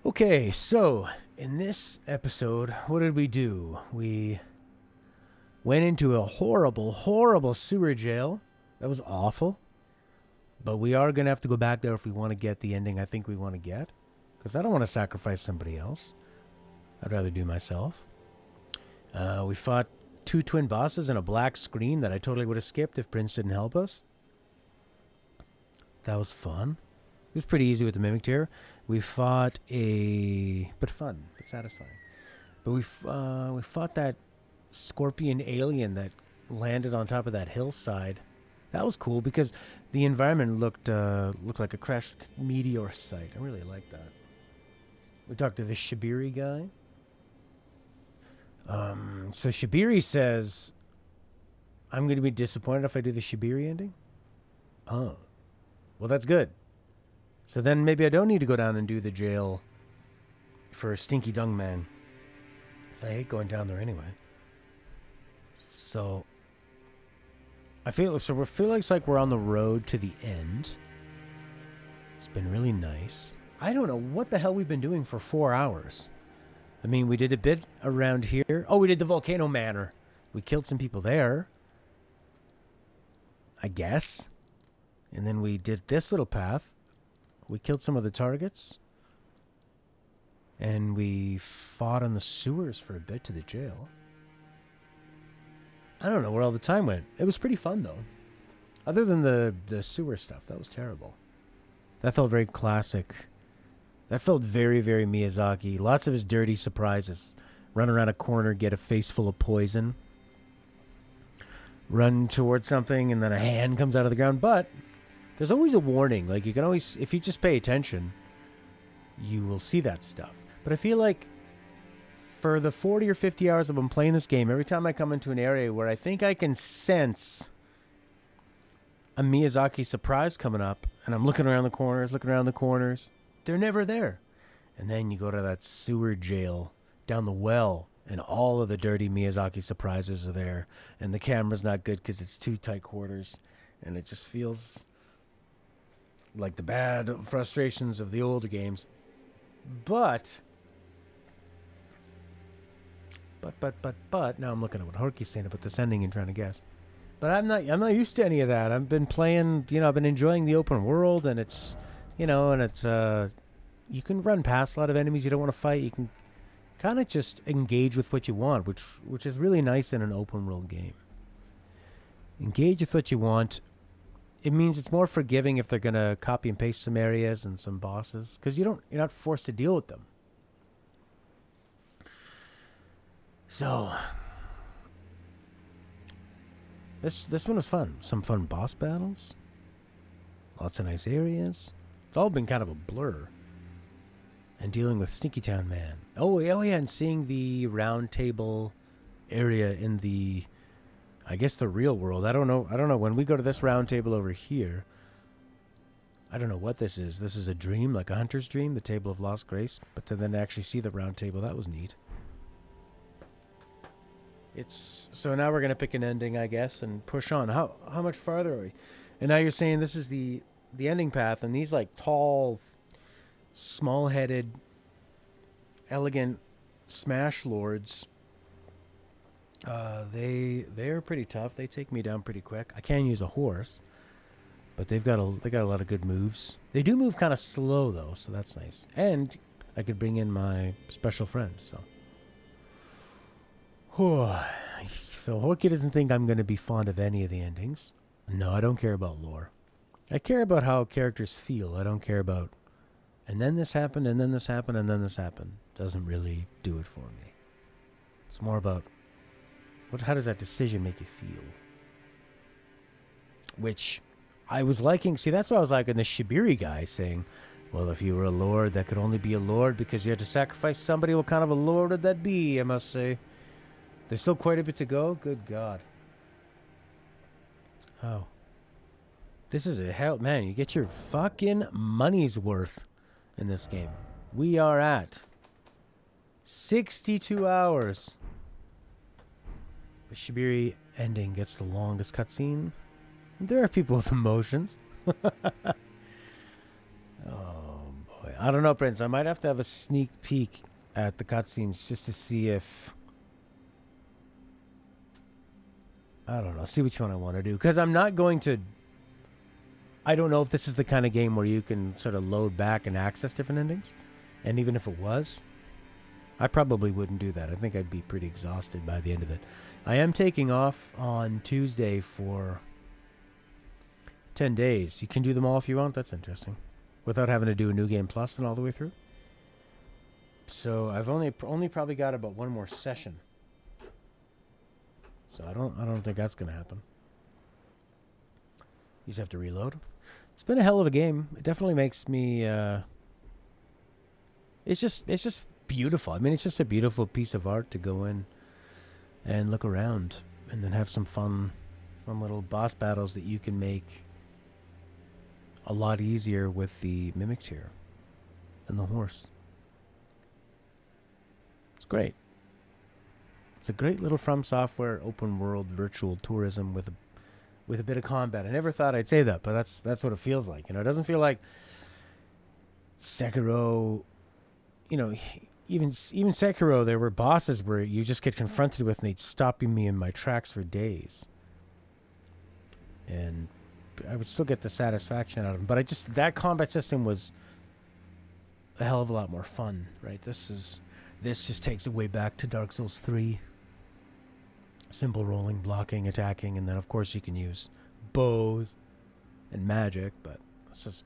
Okay, so in this episode, what did we do? We went into a horrible, horrible sewer jail. That was awful. But we are going to have to go back there if we want to get the ending I think we want to get. Because I don't want to sacrifice somebody else. I'd rather do myself. We fought two twin bosses and a black screen that I totally would have skipped if Prince didn't help us. That was fun. It was pretty easy with the Mimic Tear. We fought but fun, but satisfying. But we fought that scorpion alien that landed on top of that hillside. That was cool because the environment looked like a crashed meteor site. I really liked that. We talked to the Shibiri guy. So Shibiri says, I'm going to be disappointed if I do the Shibiri ending. Oh. Well, that's good. So then maybe I don't need to go down and do the jail for Stinky Dung Man. I hate going down there anyway. So we feel like we're on the road to the end. It's been really nice. I don't know what the hell we've been doing for 4 hours. I mean, we did a bit around here. Oh, we did the Volcano Manor. We killed some people there, I guess. And then we did this little path. We killed some of the targets. And we fought on the sewers for a bit to the jail. I don't know where all the time went. It was pretty fun, though. Other than the sewer stuff, that was terrible. That felt very classic. That felt very, very Miyazaki. Lots of his dirty surprises. Run around a corner, get a face full of poison. Run towards something, and then a hand comes out of the ground. But there's always a warning. Like, you can always, if you just pay attention, you will see that stuff. But I feel like for the 40 or 50 hours I've been playing this game, every time I come into an area where I think I can sense a Miyazaki surprise coming up, and I'm looking around the corners, they're never there. And then you go to that sewer jail down the well, and all of the dirty Miyazaki surprises are there, and the camera's not good because it's too tight quarters, and it just feels like the bad frustrations of the older games. But now I'm looking at what Horky's saying about this ending and trying to guess. But I'm not used to any of that. I've been playing, I've been enjoying the open world, and it's, you can run past a lot of enemies you don't want to fight. You can kind of just engage with what you want, which is really nice in an open world game. Engage with what you want. It means it's more forgiving if they're going to copy and paste some areas and some bosses, because you're not forced to deal with them. So this one was fun. Some fun boss battles. Lots of nice areas. It's all been kind of a blur. And dealing with Stinky Town Man. Oh yeah, and seeing the round table area in the, I guess, the real world. I don't know. When we go to this round table over here, I don't know what this is. This is a dream, like a hunter's dream, the table of lost grace. But to then actually see the round table, that was neat. So now we're gonna pick an ending, I guess, and push on. How much farther are we? And now you're saying this is the ending path, and these like tall, small-headed, elegant smash lords. They're pretty tough. They take me down pretty quick. I can use a horse, but they got a lot of good moves. They do move kind of slow though, so that's nice. And I could bring in my special friend. So Horky doesn't think I'm going to be fond of any of the endings. No, I don't care about lore. I care about how characters feel. I don't care about, and then this happened, and then this happened, and then this happened. Doesn't really do it for me. It's more about how does that decision make you feel? Which I was liking. See, that's what I was liking the Shibiri guy saying, well, if you were a lord, that could only be a lord because you had to sacrifice somebody. What kind of a lord would that be, I must say? There's still quite a bit to go. Good God. Oh. This is a hell, man. You get your fucking money's worth in this game. We are at 62 hours. The Shibiri ending gets the longest cutscene. There are people with emotions. Oh, boy. boy. I don't know, Prince. I might have to have a sneak peek at the cutscenes just to see if... I don't know. See which one I want to do. Because I'm not going to... I don't know if this is the kind of game where you can sort of load back and access different endings. And even if it was, I probably wouldn't do that. I think I'd be pretty exhausted by the end of it. I am taking off on Tuesday for 10 days. You can do them all if you want. That's interesting. Without having to do a New Game Plus and all the way through. So I've only probably got about one more session. So I don't think that's going to happen. You just have to reload. It's been a hell of a game. It definitely makes me... It's just beautiful. I mean, it's just a beautiful piece of art to go in and look around and then have some fun little boss battles that you can make a lot easier with the mimic chair and the horse. It's great. It's a great little From Software open world virtual tourism with a bit of combat. I never thought I'd say that, but that's what it feels like. You know, it doesn't feel like Sekiro. You know, even Sekiro, there were bosses where you just get confronted with and they'd stop me in my tracks for days. And I would still get the satisfaction out of them. But that combat system was a hell of a lot more fun, right? This just takes it way back to Dark Souls 3. Simple rolling, blocking, attacking, and then of course you can use bows and magic, but this is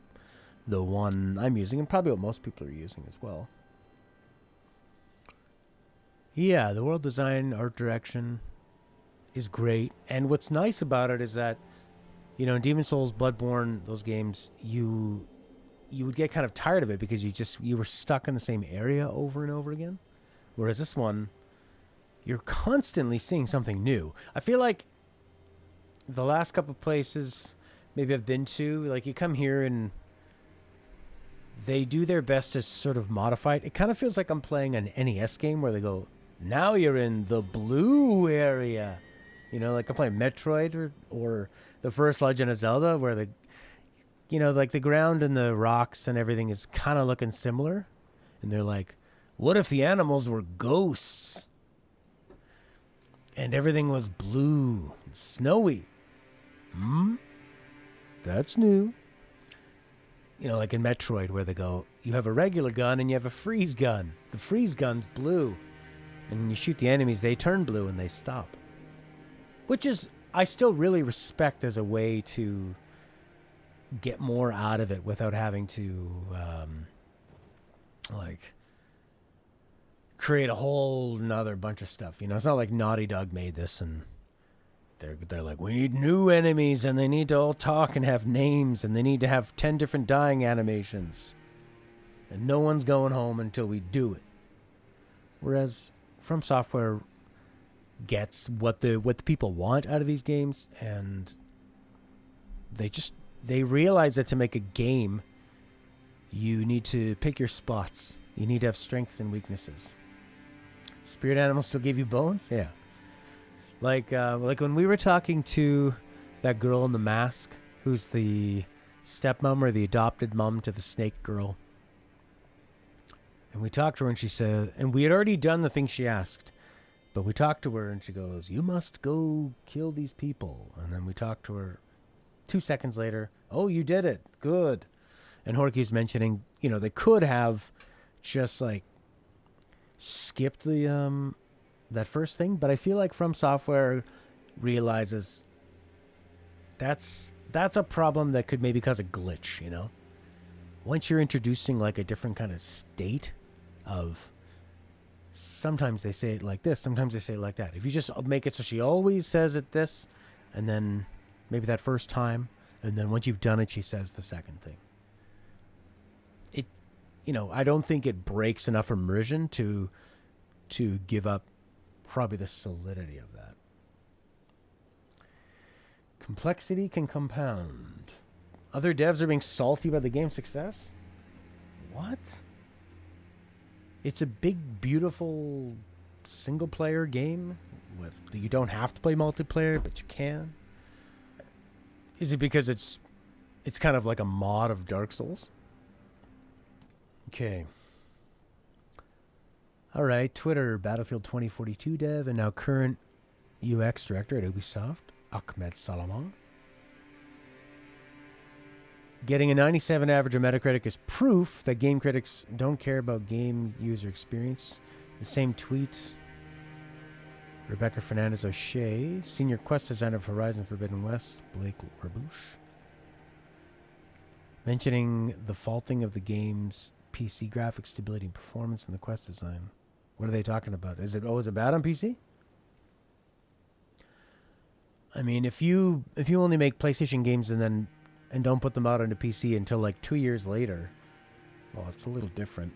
the one I'm using and probably what most people are using as well. Yeah, the world design, art direction is great. And what's nice about it is that, you know, in Demon Souls, Bloodborne, those games, you would get kind of tired of it because you were stuck in the same area over and over again. Whereas this one, you're constantly seeing something new. I feel like the last couple of places maybe I've been to, like you come here and they do their best to sort of modify it. It kind of feels like I'm playing an NES game where they go, now you're in the blue area. You know, like I'm playing Metroid or the first Legend of Zelda where like the ground and the rocks and everything is kind of looking similar. And they're like, what if the animals were ghosts? And everything was blue and snowy. That's new. You know, like in Metroid where they go, you have a regular gun and you have a freeze gun. The freeze gun's blue. And when you shoot the enemies, they turn blue and they stop. Which is, I still really respect as a way to get more out of it without having to, create a whole nother bunch of stuff. You know, it's not like Naughty Dog made this and they're like, we need new enemies and they need to all talk and have names and they need to have 10 different dying animations. And no one's going home until we do it. Whereas From Software gets what the people want out of these games, and they realize that to make a game, you need to pick your spots. You need to have strengths and weaknesses. Spirit animals still give you bones? Yeah. Like when we were talking to that girl in the mask, who's the stepmom or the adopted mom to the snake girl. And we talked to her and she said, and we had already done the thing she asked, but we talked to her and she goes, you must go kill these people. And then we talked to her 2 seconds later, oh, you did it. Good. And Horky's mentioning, you know, they could have just like skipped the that first thing, but I feel like From Software realizes that's a problem that could maybe cause a glitch, you know? Once you're introducing like a different kind of state of sometimes they say it like this, sometimes they say it like that. If you just make it so she always says it this, and then maybe that first time, and then once you've done it, she says the second thing. It, you know, I don't think it breaks enough immersion to give up probably the solidity of that. Complexity can compound. Other devs are being salty about the game's success? What? It's a big, beautiful single-player game with you don't have to play multiplayer, but you can. Is it because it's kind of like a mod of Dark Souls? Okay. All right. Twitter, Battlefield 2042 dev, and now current UX director at Ubisoft, Ahmed Salaman. Getting a 97 average on Metacritic is proof that game critics don't care about game user experience. The same tweet. Rebecca Fernandez O'Shea, senior quest designer of Horizon Forbidden West, Blake Rabouche, mentioning the faulting of the game's PC graphics, stability, and performance in the quest design. What are they talking about? Is it bad on PC? I mean, if you only make PlayStation games and don't put them out on the PC until like 2 years later, well, it's a little different.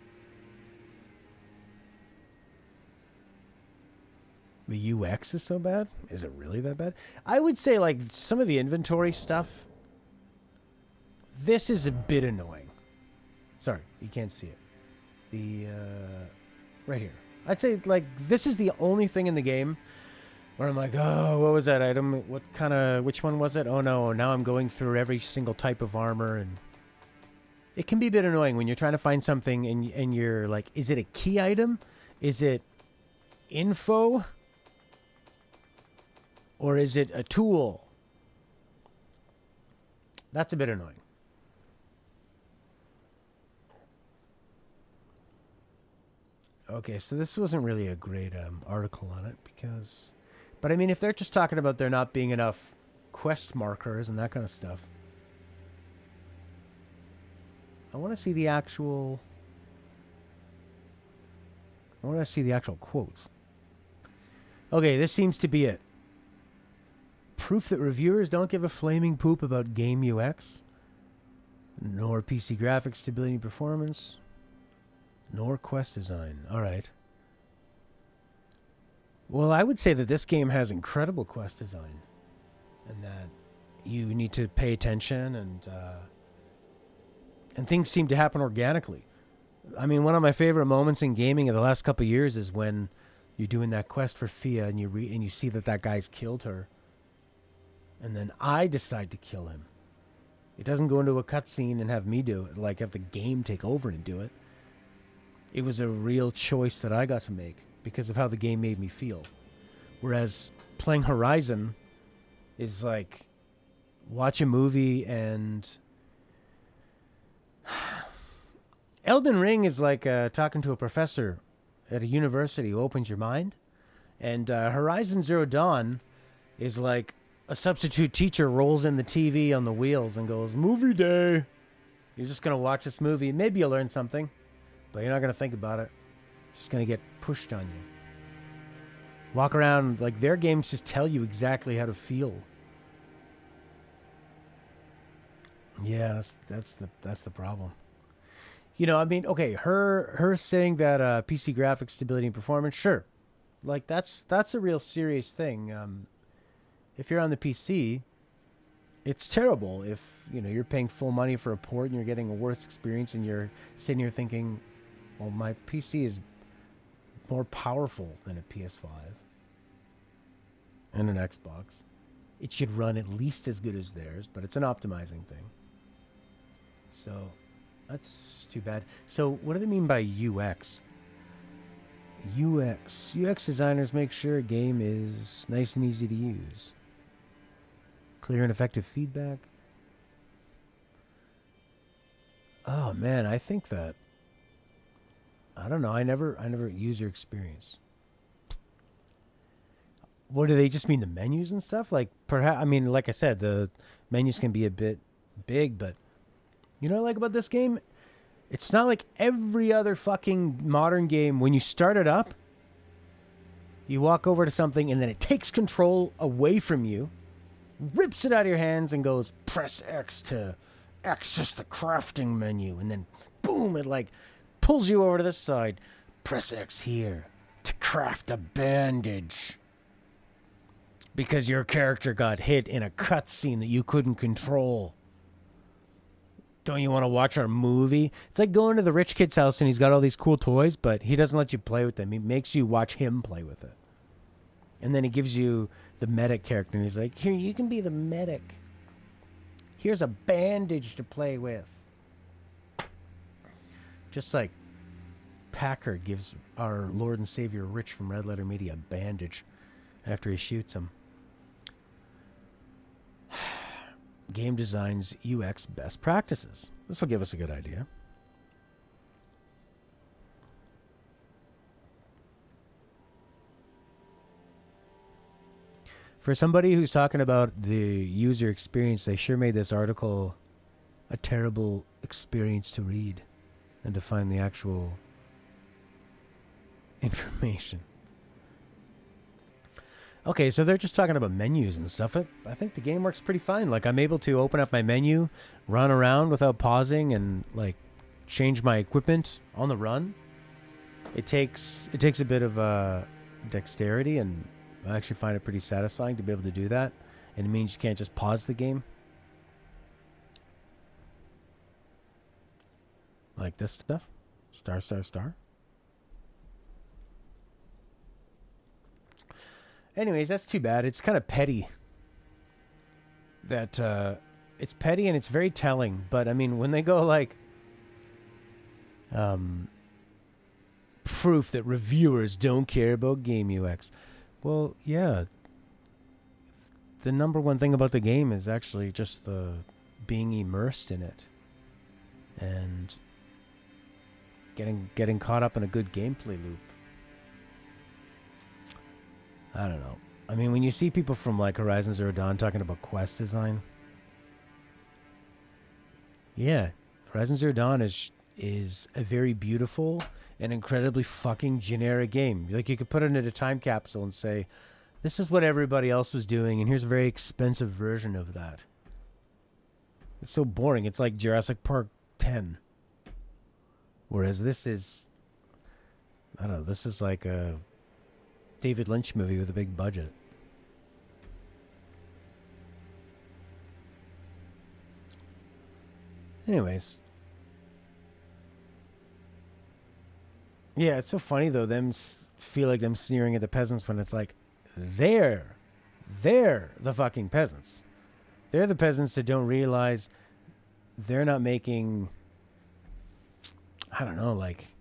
The UX is so bad? Is it really that bad? I would say like some of the inventory stuff, this is a bit annoying. Sorry, you can't see it. The right here. I'd say like this is the only thing in the game where I'm like, oh, what was that item? Which one was it? Oh no, now I'm going through every single type of armor, and it can be a bit annoying when you're trying to find something and you're like, is it a key item? Is it info? Or is it a tool? That's a bit annoying. Okay, so this wasn't really a great article on it because... But I mean, if they're just talking about there not being enough quest markers and that kind of stuff, I want to see the actual... I want to see the actual quotes. Okay, this seems to be it. Proof that reviewers don't give a flaming poop about game UX, nor PC graphics, stability, and performance, nor quest design. All right. Well, I would say that this game has incredible quest design, and that you need to pay attention, and things seem to happen organically. I mean, one of my favorite moments in gaming in the last couple of years is when you're doing that quest for Fia, and you see that guy's killed her. And then I decide to kill him. It doesn't go into a cutscene and have me do it, like have the game take over and do it. It was a real choice that I got to make because of how the game made me feel. Whereas playing Horizon is like watch a movie and... Elden Ring is like talking to a professor at a university who opens your mind. And Horizon Zero Dawn is like... a substitute teacher rolls in the TV on the wheels and goes, movie day. You're just going to watch this movie. Maybe you'll learn something, but you're not going to think about it. It's just going to get pushed on you. Walk around, like their games just tell you exactly how to feel. Yeah, that's the problem. You know, I mean, okay, her saying that PC graphics, stability, and performance, sure. Like that's a real serious thing. If you're on the PC, it's terrible if, you know, you're paying full money for a port and you're getting a worse experience and you're sitting here thinking, well, my PC is more powerful than a PS5 and an Xbox. It should run at least as good as theirs, but it's an optimizing thing. So that's too bad. So what do they mean by UX? UX designers make sure a game is nice and easy to use. Clear and effective feedback. Oh man, I think that... I don't know. I never user experience. What do they just mean, the menus and stuff? Like perhaps, I mean, like I said, the menus can be a bit big, but you know what I like about this game? It's not like every other fucking modern game. When you start it up, you walk over to something and then it takes control away from you, rips it out of your hands and goes, press X to access the crafting menu. And then, boom, it like pulls you over to this side. Press X here to craft a bandage. Because your character got hit in a cutscene that you couldn't control. Don't you want to watch our movie? It's like going to the rich kid's house and he's got all these cool toys, but he doesn't let you play with them. He makes you watch him play with it. And then he gives you the medic character and he's like, here, you can be the medic. Here's a bandage to play with. Just like Packard gives our Lord and Savior Rich from Red Letter Media a bandage after he shoots him. Game design's UX best practices. This will give us a good idea. For somebody who's talking about the user experience, they sure made this article a terrible experience to read and to find the actual information. Okay, so they're just talking about menus and stuff. I think the game works pretty fine. Like, I'm able to open up my menu, run around without pausing, and like change my equipment on the run. It takes a bit of dexterity, and I actually find it pretty satisfying to be able to do that. And it means you can't just pause the game. Like this stuff. Star, star, star. Anyways, that's too bad. It's kind of petty. That it's petty and it's very telling. But I mean, when they go like proof that reviewers don't care about game UX. Well, yeah. The number one thing about the game is actually just the being immersed in it. And getting caught up in a good gameplay loop. I don't know. I mean, when you see people from like Horizon Zero Dawn talking about quest design, yeah, Horizon Zero Dawn is a very beautiful and incredibly fucking generic game. Like, you could put it in a time capsule and say, this is what everybody else was doing, and here's a very expensive version of that. It's so boring. It's like Jurassic Park 10. Whereas this is, I don't know, this is like a David Lynch movie with a big budget. Anyways. Yeah, it's so funny though, them feel like them sneering at the peasants when it's like, they're the fucking peasants. They're the peasants that don't realize they're not making, I don't know, like,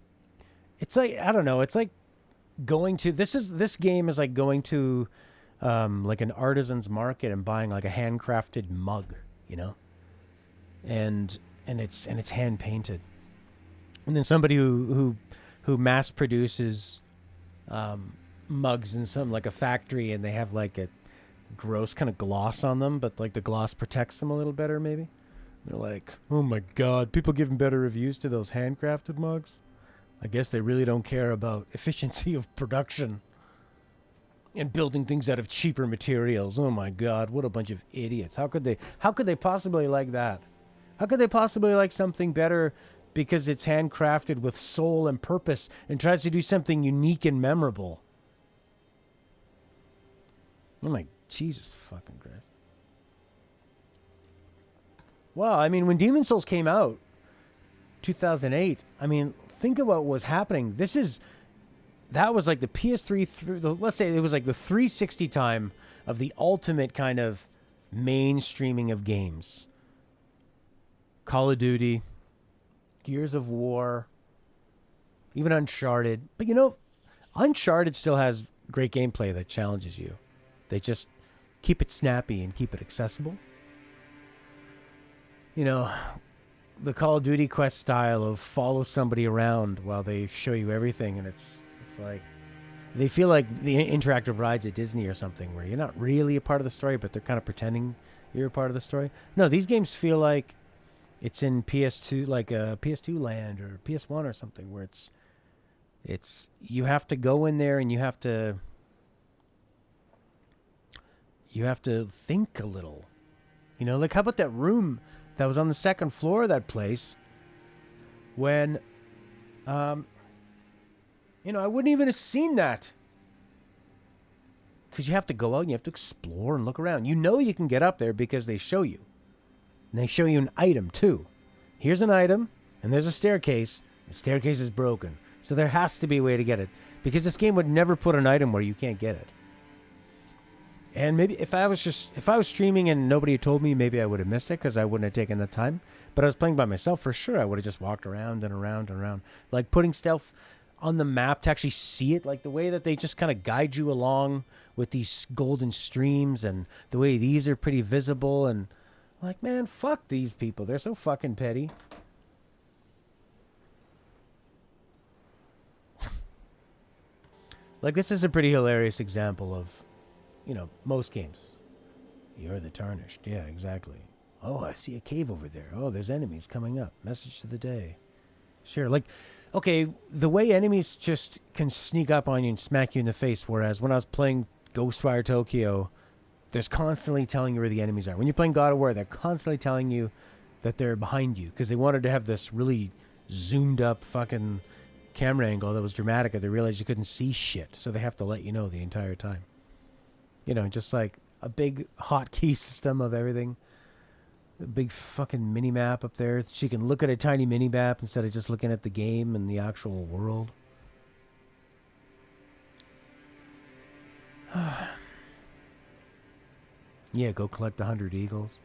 it's like, I don't know, it's like going to, this game is like going to like an artisan's market and buying like a handcrafted mug, you know? And it's hand painted. And then somebody who mass produces mugs in some like a factory, and they have like a gross kind of gloss on them, but like the gloss protects them a little better maybe. They're like, oh my god, people giving better reviews to those handcrafted mugs. I guess they really don't care about efficiency of production and building things out of cheaper materials. Oh my god, what a bunch of idiots. How could they possibly like that? How could they possibly like something better because it's handcrafted with soul and purpose and tries to do something unique and memorable? Oh my Jesus fucking Christ. Well, I mean, when Demon's Souls came out, 2008, I mean, think of what was happening. That was like the PS3, let's say it was like the 360 time of the ultimate kind of mainstreaming of games. Call of Duty, Gears of War, even Uncharted. But you know, Uncharted still has great gameplay that challenges you. They just keep it snappy and keep it accessible. You know, the Call of Duty quest style of follow somebody around while they show you everything, and it's like they feel like the interactive rides at Disney or something, where you're not really a part of the story, but they're kind of pretending you're a part of the story. No, these games feel like it's in PS2, like a PS2 land or PS1 or something, where it's you have to go in there and you have to think a little. You know, like how about that room that was on the second floor of that place when you know, I wouldn't even have seen that. Because you have to go out and you have to explore and look around. You know you can get up there because they show you. And they show you an item, too. Here's an item, and there's a staircase. The staircase is broken. So there has to be a way to get it. Because this game would never put an item where you can't get it. And maybe if I was streaming and nobody had told me, maybe I would have missed it because I wouldn't have taken the time. But I was playing by myself for sure. I would have just walked around and around and around, like putting stuff on the map to actually see it, like the way that they just kind of guide you along with these golden streams and the way these are pretty visible. And like, man, fuck these people. They're so fucking petty. Like, this is a pretty hilarious example of, most games. You're the tarnished. Yeah, exactly. Oh, I see a cave over there. Oh, there's enemies coming up. Message to the day. Sure. Like, okay, the way enemies just can sneak up on you and smack you in the face, whereas when I was playing Ghostwire Tokyo, there's constantly telling you where the enemies are. When you're playing God of War, they're constantly telling you that they're behind you because they wanted to have this really zoomed up fucking camera angle that was dramatic, and they realized you couldn't see shit, so they have to let you know the entire time. Just like a big hotkey system of everything. A big fucking mini map up there, so you can look at a tiny mini map instead of just looking at the game and the actual world. Yeah, go collect 100 eagles.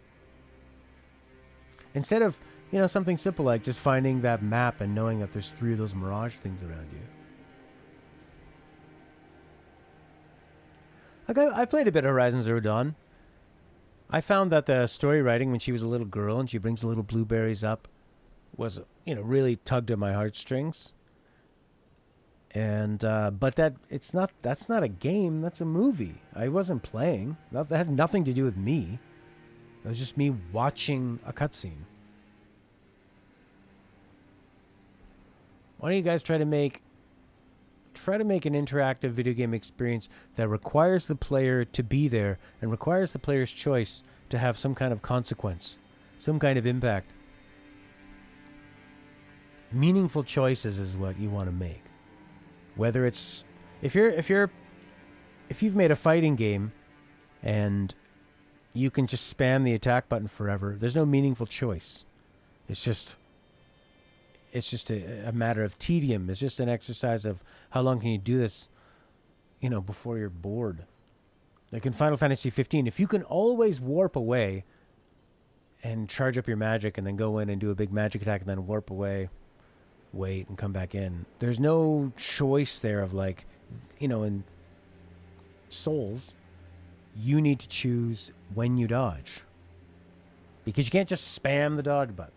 Instead of, something simple like just finding that map and knowing that there's 3 of those mirage things around you. Like, I played a bit of Horizon Zero Dawn. I found that the story writing when she was a little girl and she brings the little blueberries up was, really tugged at my heartstrings. And, but that's not a game, that's a movie. I wasn't playing. That had nothing to do with me. It was just me watching a cutscene. Why don't you guys try to make an interactive video game experience that requires the player to be there and requires the player's choice to have some kind of consequence, some kind of impact. Meaningful choices is what you want to make. Whether it's if you've made a fighting game and you can just spam the attack button forever, there's no meaningful choice. It's just a matter of tedium. It's just an exercise of how long can you do this, before you're bored. Like in Final Fantasy 15, if you can always warp away and charge up your magic and then go in and do a big magic attack and then warp away, wait and come back in. There's no choice there of like, in Souls, you need to choose when you dodge. Because you can't just spam the dodge button.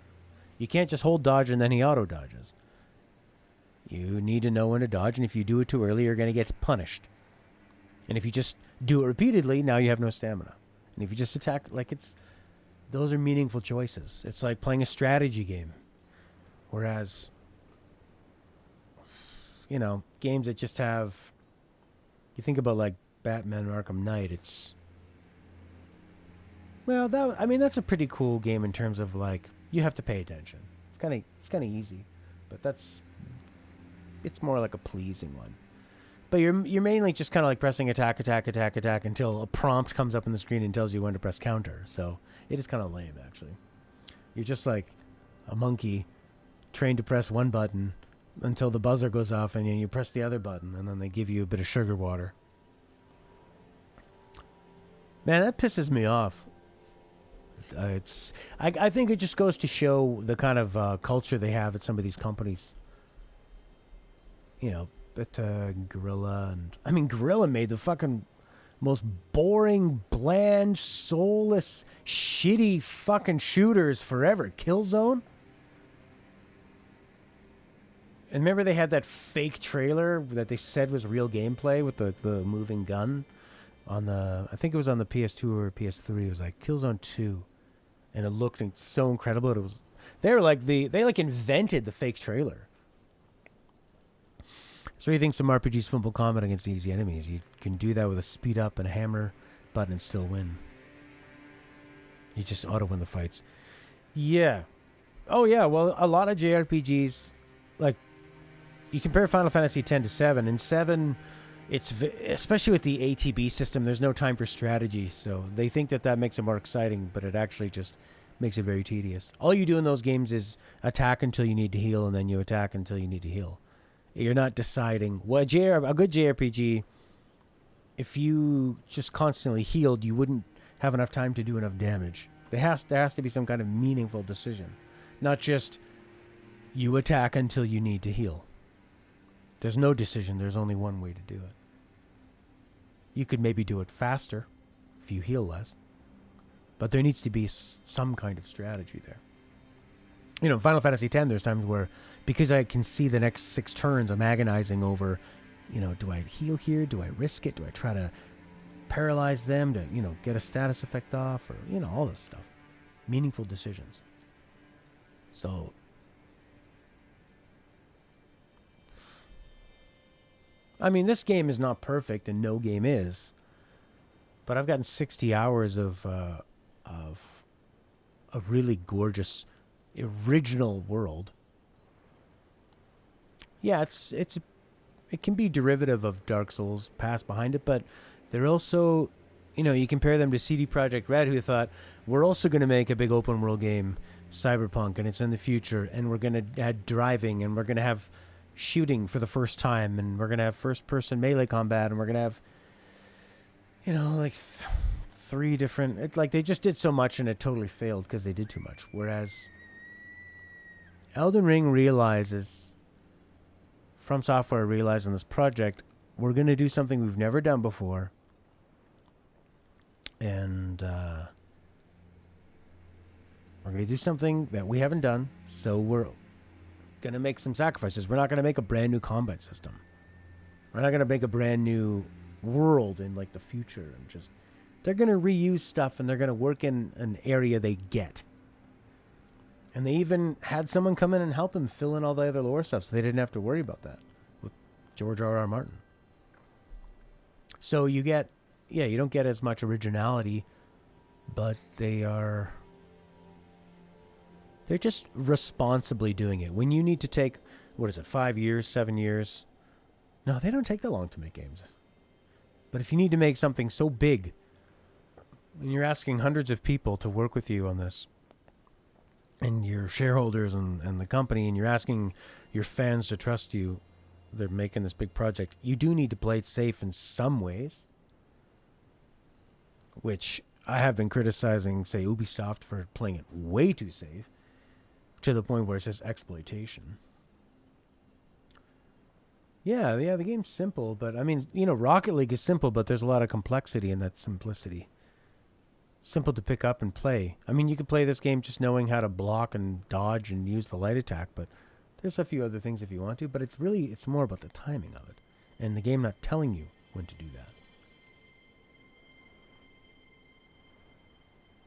You can't just hold dodge and then he auto dodges. You need to know when to dodge, and if you do it too early, you're going to get punished. And if you just do it repeatedly, now you have no stamina. And if you just attack, those are meaningful choices. It's like playing a strategy game. Whereas, games that just have, you think about like Batman Arkham Knight, it's, that's a pretty cool game in terms of like, you have to pay attention. It's kind of easy, but it's more like a pleasing one. But you're mainly just kind of like pressing attack until a prompt comes up on the screen and tells you when to press counter. So it is kind of lame, actually. You're just like a monkey trained to press one button until the buzzer goes off, and then you press the other button, and then they give you a bit of sugar water. Man, that pisses me off. I think it just goes to show the kind of culture they have at some of these companies. At Guerrilla, and Guerrilla made the fucking most boring, bland, soulless, shitty fucking shooters forever. Killzone. And remember they had that fake trailer that they said was real gameplay with the moving gun on I think it was on the PS2 or PS3. It was like Killzone 2. And it looked so incredible. They invented the fake trailer. So you think some RPGs fumble combat against easy enemies. You can do that with a speed up and a hammer button and still win. You just auto win the fights. Yeah. Oh yeah, well a lot of JRPGs, like you compare Final Fantasy X to 7. In 7, it's especially with the ATB system, there's no time for strategy, so they think that makes it more exciting, but it actually just makes it very tedious. All you do in those games is attack until you need to heal, and then you attack until you need to heal. You're not deciding. A good JRPG if you just constantly healed, you wouldn't have enough time to do enough damage. There has to be some kind of meaningful decision, not just you attack until you need to heal. There's no decision. There's only one way to do it. You could maybe do it faster if you heal less, but there needs to be some kind of strategy there. You know, in Final Fantasy X, there's times where, because I can see the next 6 turns, I'm agonizing over, you know, do I heal here? Do I risk it? Do I try to paralyze them to, you know, get a status effect off? Or, you know, all this stuff. Meaningful decisions. So, I mean, this game is not perfect, and no game is. But I've gotten 60 hours of a really gorgeous, original world. Yeah, it can be derivative of Dark Souls, past behind it, but they're also, you know, you compare them to CD Projekt Red, who thought, we're also going to make a big open world game, Cyberpunk, and it's in the future, and we're going to have driving, and we're going to have shooting for the first time, and we're going to have first-person melee combat, and we're going to have, you know, like 3 different... like, they just did so much, and it totally failed because they did too much. Whereas Elden Ring realizes... From Software realized in this project, we're going to do something we've never done before. And we're going to do something that we haven't done, so we're going to make some sacrifices. We're not going to make a brand new combat system. We're not going to make a brand new world in, like, the future. And just, they're going to reuse stuff, and they're going to work in an area they get. And they even had someone come in and help him fill in all the other lore stuff, so they didn't have to worry about that with George R.R. Martin. So you get, yeah, you don't get as much originality, but they're just responsibly doing it. When you need to take, 5 years, 7 years? No, they don't take that long to make games. But if you need to make something so big, and you're asking hundreds of people to work with you on this, and your shareholders and the company, and you're asking your fans to trust you, they're making this big project, you do need to play it safe in some ways, which I have been criticizing, say, Ubisoft for playing it way too safe, to the point where it's just exploitation. Yeah, the game's simple, but, I mean, you know, Rocket League is simple, but there's a lot of complexity in that simplicity. Simple to pick up and play. I mean, you could play this game just knowing how to block and dodge and use the light attack, but there's a few other things if you want to, but it's more about the timing of it, and the game not telling you when to do that.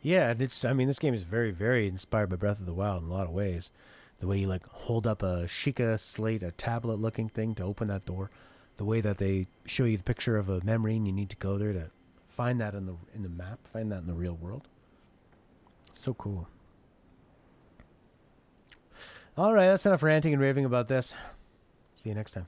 Yeah, and this game is very, very inspired by Breath of the Wild in a lot of ways. The way you, like, hold up a Sheikah slate, a tablet-looking thing to open that door. The way that they show you the picture of a memory and you need to go there to find that in the map, find that in the real world. So cool. All right, that's enough ranting and raving about this. See you next time.